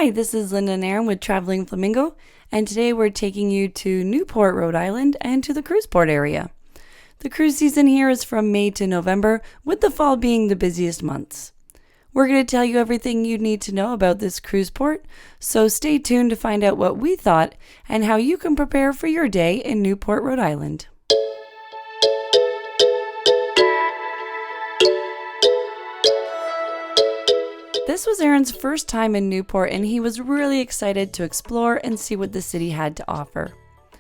Hi, this is Linda and Aaron with Traveling Flamingo, and today we're taking you to Newport, Rhode Island, and to the cruise port area. The cruise season here is from May to November, with the fall being the busiest months. We're going to tell you everything you need to know about this cruise port, so stay tuned to find out what we thought and how you can prepare for your day in Newport, Rhode Island. This was Aaron's first time in Newport, and he was really excited to explore and see what the city had to offer.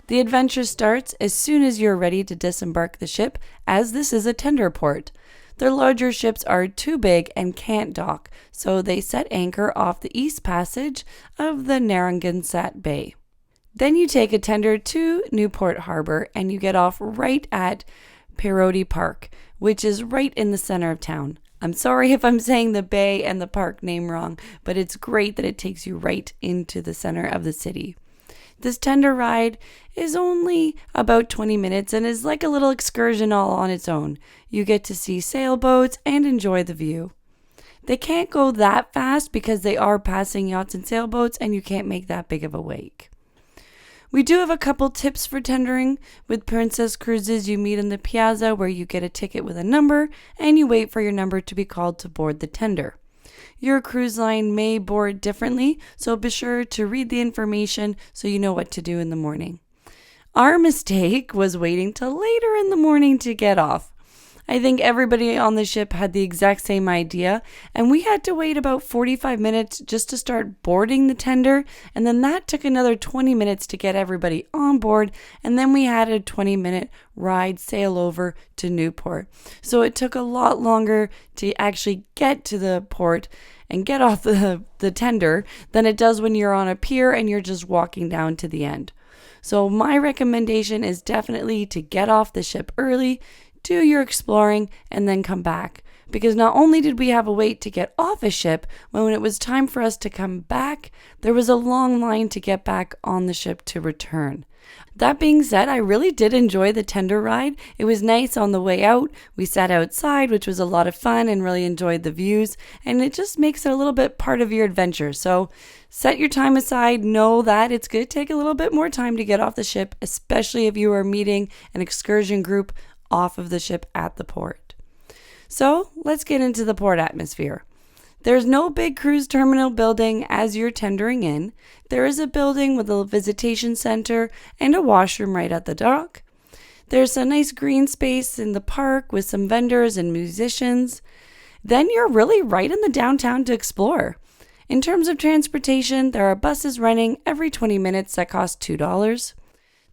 The adventure starts as soon as you're ready to disembark the ship, as this is a tender port. Their larger ships are too big and can't dock, so they set anchor off the east passage of the Narragansett Bay. Then you take a tender to Newport Harbour, and you get off right at Perotti Park, which is right in the center of town. I'm sorry if I'm saying the bay and the park name wrong, but it's great that it takes you right into the center of the city. This tender ride is only about 20 minutes and is like a little excursion all on its own. You get to see sailboats and enjoy the view. They can't go that fast because they are passing yachts and sailboats, and you can't make that big of a wake. We do have a couple tips for tendering. With Princess Cruises, you meet in the piazza where you get a ticket with a number and you wait for your number to be called to board the tender. Your cruise line may board differently, so be sure to read the information so you know what to do in the morning. Our mistake was waiting till later in the morning to get off. I think everybody on the ship had the exact same idea, and we had to wait about 45 minutes just to start boarding the tender, and then that took another 20 minutes to get everybody on board, and then we had a 20-minute ride sail over to Newport. So it took a lot longer to actually get to the port and get off the tender than it does when you're on a pier and you're just walking down to the end. So my recommendation is definitely to get off the ship early, do your exploring, and then come back. Because not only did we have a wait to get off a ship, when it was time for us to come back, there was a long line to get back on the ship to return. That being said, I really did enjoy the tender ride. It was nice on the way out. We sat outside, which was a lot of fun, and really enjoyed the views, and it just makes it a little bit part of your adventure. So set your time aside. Know that it's going to take a little bit more time to get off the ship, especially if you are meeting an excursion group off of the ship at the port. So let's get into the port atmosphere. There's no big cruise terminal building as you're tendering in. There is a building with a visitation center and a washroom right at the dock. There's a nice green space in the park with some vendors and musicians. Then you're really right in the downtown to explore. In terms of transportation, there are buses running every 20 minutes that cost $2.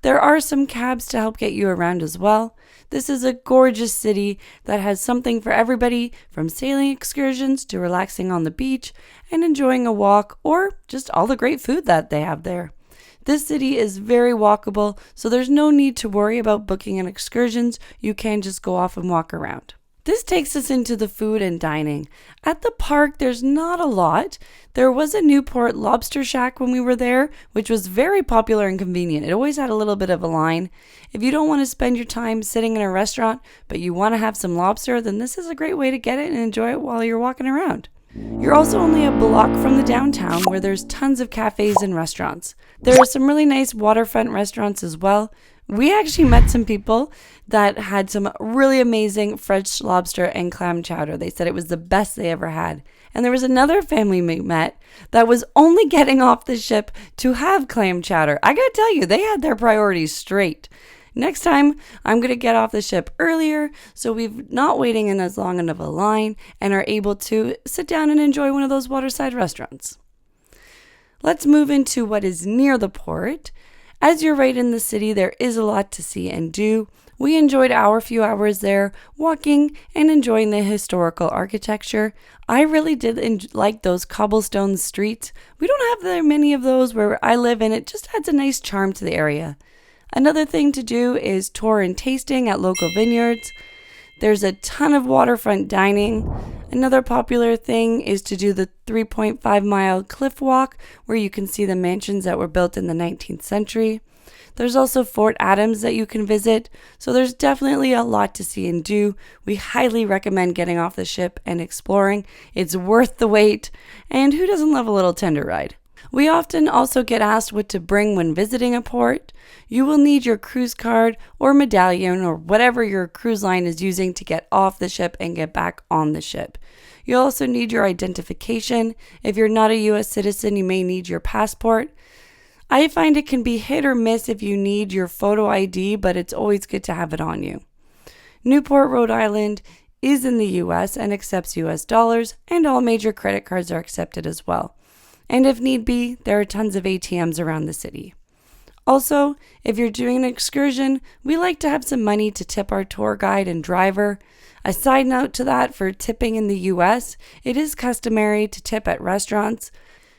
There are some cabs to help get you around as well. This is a gorgeous city that has something for everybody, from sailing excursions to relaxing on the beach and enjoying a walk, or just all the great food that they have there. This city is very walkable, so there's no need to worry about booking an excursions. You can just go off and walk around. This takes us into the food and dining. At the park, there's not a lot. There was a Newport lobster shack when we were there, which was very popular and convenient. It always had a little bit of a line. If you don't want to spend your time sitting in a restaurant, but you want to have some lobster, then this is a great way to get it and enjoy it while you're walking around. You're also only a block from the downtown, where there's tons of cafes and restaurants. There are some really nice waterfront restaurants as well. We actually met some people that had some really amazing fresh lobster and clam chowder. They said it was the best they ever had. And there was another family we met that was only getting off the ship to have clam chowder. I gotta tell you, they had their priorities straight. Next time, I'm going to get off the ship earlier so we're not waiting in as long of a line and are able to sit down and enjoy one of those waterside restaurants. Let's move into what is near the port. As you're right in the city, there is a lot to see and do. We enjoyed our few hours there, walking and enjoying the historical architecture. I really did like those cobblestone streets. We don't have very many of those where I live, and it just adds a nice charm to the area. Another thing to do is tour and tasting at local vineyards. There's a ton of waterfront dining. Another popular thing is to do the 3.5-mile cliff walk, where you can see the mansions that were built in the 19th century. There's also Fort Adams that you can visit, so there's definitely a lot to see and do. We highly recommend getting off the ship and exploring. It's worth the wait, and who doesn't love a little tender ride? We often also get asked what to bring when visiting a port. You will need your cruise card or medallion or whatever your cruise line is using to get off the ship and get back on the ship. You'll also need your identification. If you're not a U.S. citizen, you may need your passport. I find it can be hit or miss if you need your photo ID, but it's always good to have it on you. Newport, Rhode Island is in the U.S. and accepts U.S. dollars, and all major credit cards are accepted as well. And if need be, there are tons of ATMs around the city. Also, if you're doing an excursion, we like to have some money to tip our tour guide and driver. A side note to that, for tipping in the US, it is customary to tip at restaurants,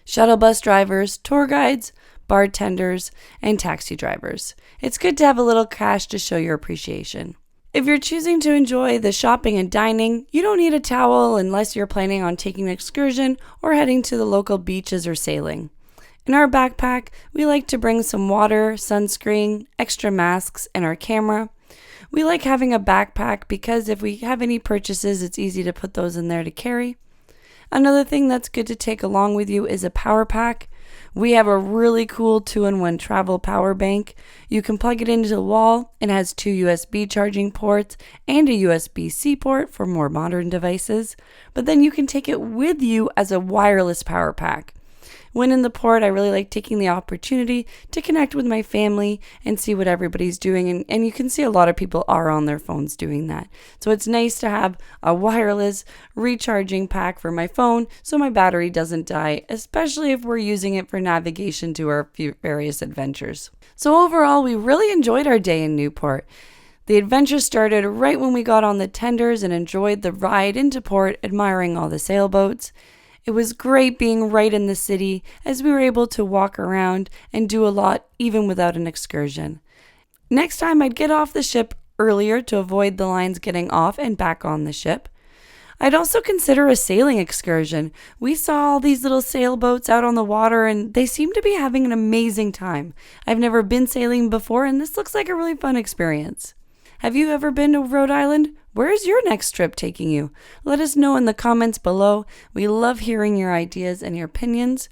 shuttle bus drivers, tour guides, bartenders, and taxi drivers. It's good to have a little cash to show your appreciation. If you're choosing to enjoy the shopping and dining, you don't need a towel unless you're planning on taking an excursion or heading to the local beaches or sailing. In our backpack, we like to bring some water, sunscreen, extra masks, and our camera. We like having a backpack because if we have any purchases, it's easy to put those in there to carry. Another thing that's good to take along with you is a power pack. We have a really cool 2-in-1 travel power bank. You can plug it into the wall. It has 2 USB charging ports and a USB-C port for more modern devices. But then you can take it with you as a wireless power pack. When in the port, I really like taking the opportunity to connect with my family and see what everybody's doing. And you can see a lot of people are on their phones doing that. So it's nice to have a wireless recharging pack for my phone so my battery doesn't die, especially if we're using it for navigation to our various adventures. So overall, we really enjoyed our day in Newport. The adventure started right when we got on the tenders and enjoyed the ride into port, admiring all the sailboats. It was great being right in the city as we were able to walk around and do a lot even without an excursion. Next time I'd get off the ship earlier to avoid the lines getting off and back on the ship. I'd also consider a sailing excursion. We saw all these little sailboats out on the water and they seem to be having an amazing time. I've never been sailing before and this looks like a really fun experience. Have you ever been to Rhode Island? Where is your next trip taking you? Let us know in the comments below. We love hearing your ideas and your opinions.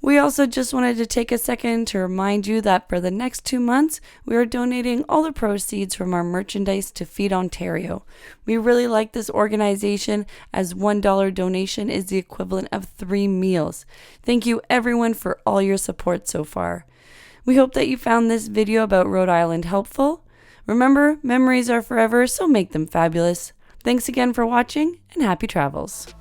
We also just wanted to take a second to remind you that for the next 2 months, we are donating all the proceeds from our merchandise to Feed Ontario. We really like this organization as $1 donation is the equivalent of 3 meals. Thank you everyone for all your support so far. We hope that you found this video about Rhode Island helpful. Remember, memories are forever, so make them fabulous. Thanks again for watching, and happy travels.